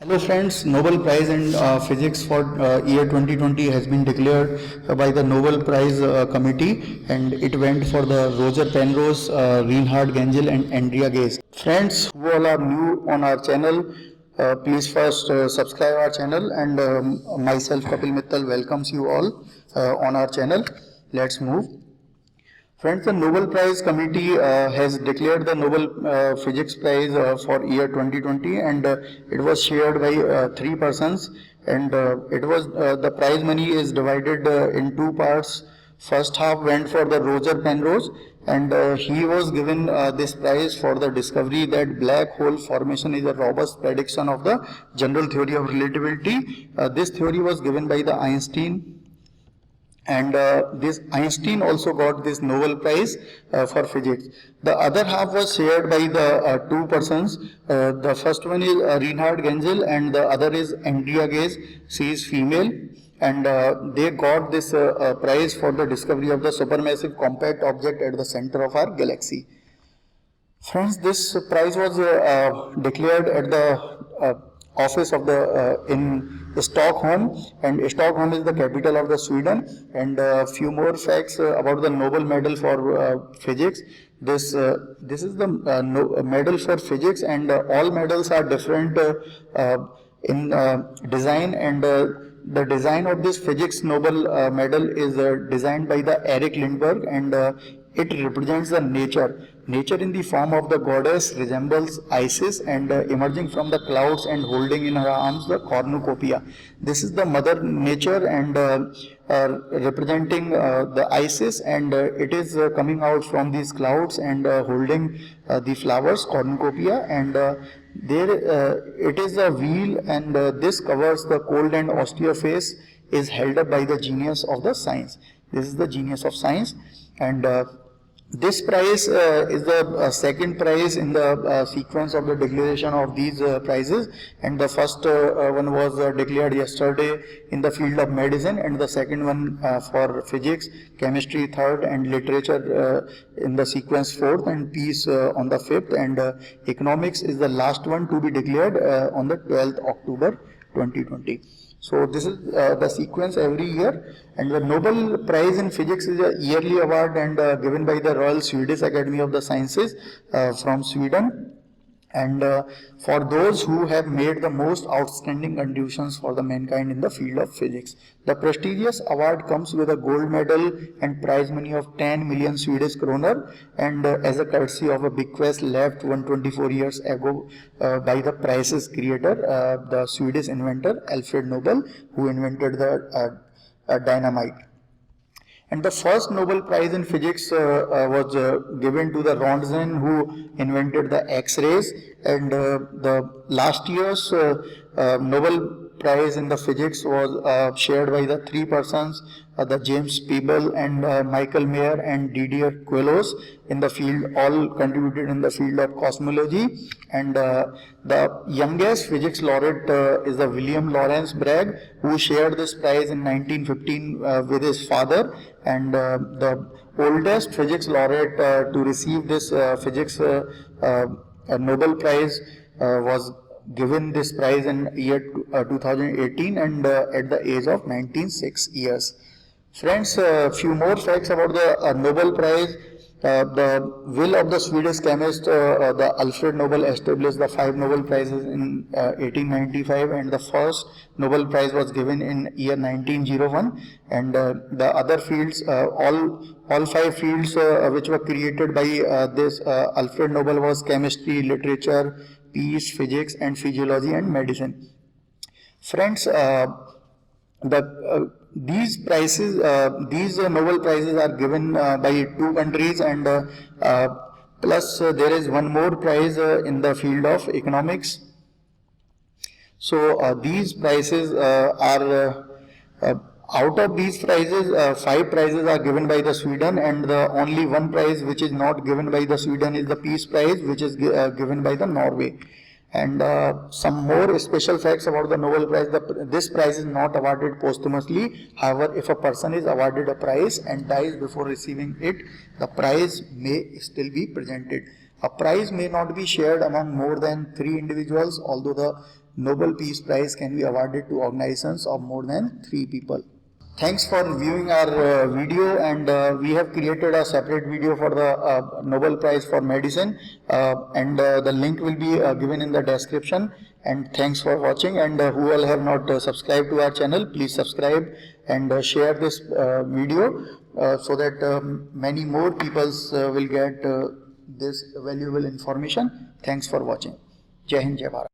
Hello friends, Nobel Prize in Physics for year 2020 has been declared by the Nobel Prize Committee, and it went for the Roger Penrose, Reinhard Genzel and Andrea Ghez. Friends who all are new on our channel, please first subscribe our channel, and myself Kapil Mittal welcomes you all on our channel. Let's move. Friends, the Nobel Prize Committee has declared the Nobel Physics Prize for year 2020, and it was shared by three persons, and it was the prize money is divided in two parts. First half went for the Roger Penrose, and he was given this prize for the discovery that black hole formation is a robust prediction of the general theory of relativity. This theory was given by the Einstein, and this Einstein also got this Nobel Prize for physics. The other half was shared by the two persons. The first one is Reinhard Genzel and the other is Andrea Ghez. She is female, and they got this prize for the discovery of the supermassive compact object at the center of our galaxy. Friends, this prize was declared at the office of the in Stockholm, and Stockholm is the capital of the Sweden. And a few more facts about the Nobel Medal for Physics. This is the medal for physics, and all medals are different in design, and the design of this physics Nobel medal is designed by the Eric Lindbergh, and it represents the nature in the form of the goddess resembles Isis, and emerging from the clouds and holding in her arms the cornucopia. This is the mother nature, and representing the Isis, and it is coming out from these clouds and holding the flowers cornucopia, and it is a wheel, and this covers the cold and austere face, is held up by the genius of the science. This is the genius of science, and this prize is the second prize in the sequence of the declaration of these prizes, and the first one was declared yesterday in the field of medicine, and the second one for physics, chemistry third, and literature in the sequence fourth, and peace on the fifth, and economics is the last one to be declared on the 12th October 2020. So this is the sequence every year, and the Nobel Prize in Physics is a yearly award, and given by the Royal Swedish Academy of the Sciences from Sweden, and for those who have made the most outstanding contributions for the mankind in the field of physics. The prestigious award comes with a gold medal and prize money of 10 million Swedish kroner, and as a courtesy of a bequest left 124 years ago by the prize's creator, the Swedish inventor Alfred Nobel, who invented the dynamite. And the first Nobel Prize in Physics was given to the Rontgen, who invented the X-rays. And the last year's Nobel Prize in the Physics was shared by the three persons, the James Peeble and Michael Mayer and Didier Queloz, in the field, all contributed in the field of cosmology. And the youngest physics laureate is the William Lawrence Bragg, who shared this prize in 1915 with his father. And the oldest physics laureate to receive this physics Nobel Prize was given this prize in year 2018, and at the age of 96 years. Friends, few more facts about the Nobel Prize. The will of the Swedish chemist, the Alfred Nobel, established the 5 Nobel Prizes in 1895, and the first Nobel Prize was given in year 1901. And the other fields, all 5 fields which were created by this Alfred Nobel was chemistry, literature, peace, physics, and physiology and medicine. Friends, these prizes, these Nobel Prizes are given by 2 countries, and plus there is one more prize in the field of economics. So these prizes are out of these prizes, 5 prizes are given by the Sweden, and the only one prize which is not given by the Sweden is the Peace Prize, which is given by the Norway. And some more special facts about the Nobel Prize. This prize is not awarded posthumously. However, if a person is awarded a prize and dies before receiving it, the prize may still be presented. A prize may not be shared among more than 3 individuals, although the Nobel Peace Prize can be awarded to organizations of more than 3 people. Thanks for viewing our video, and we have created a separate video for the Nobel Prize for Medicine, and the link will be given in the description. And thanks for watching, and who all have not subscribed to our channel, please subscribe and share this video so that many more people will get this valuable information. Thanks for watching. Jai Hind, Jai Bharat.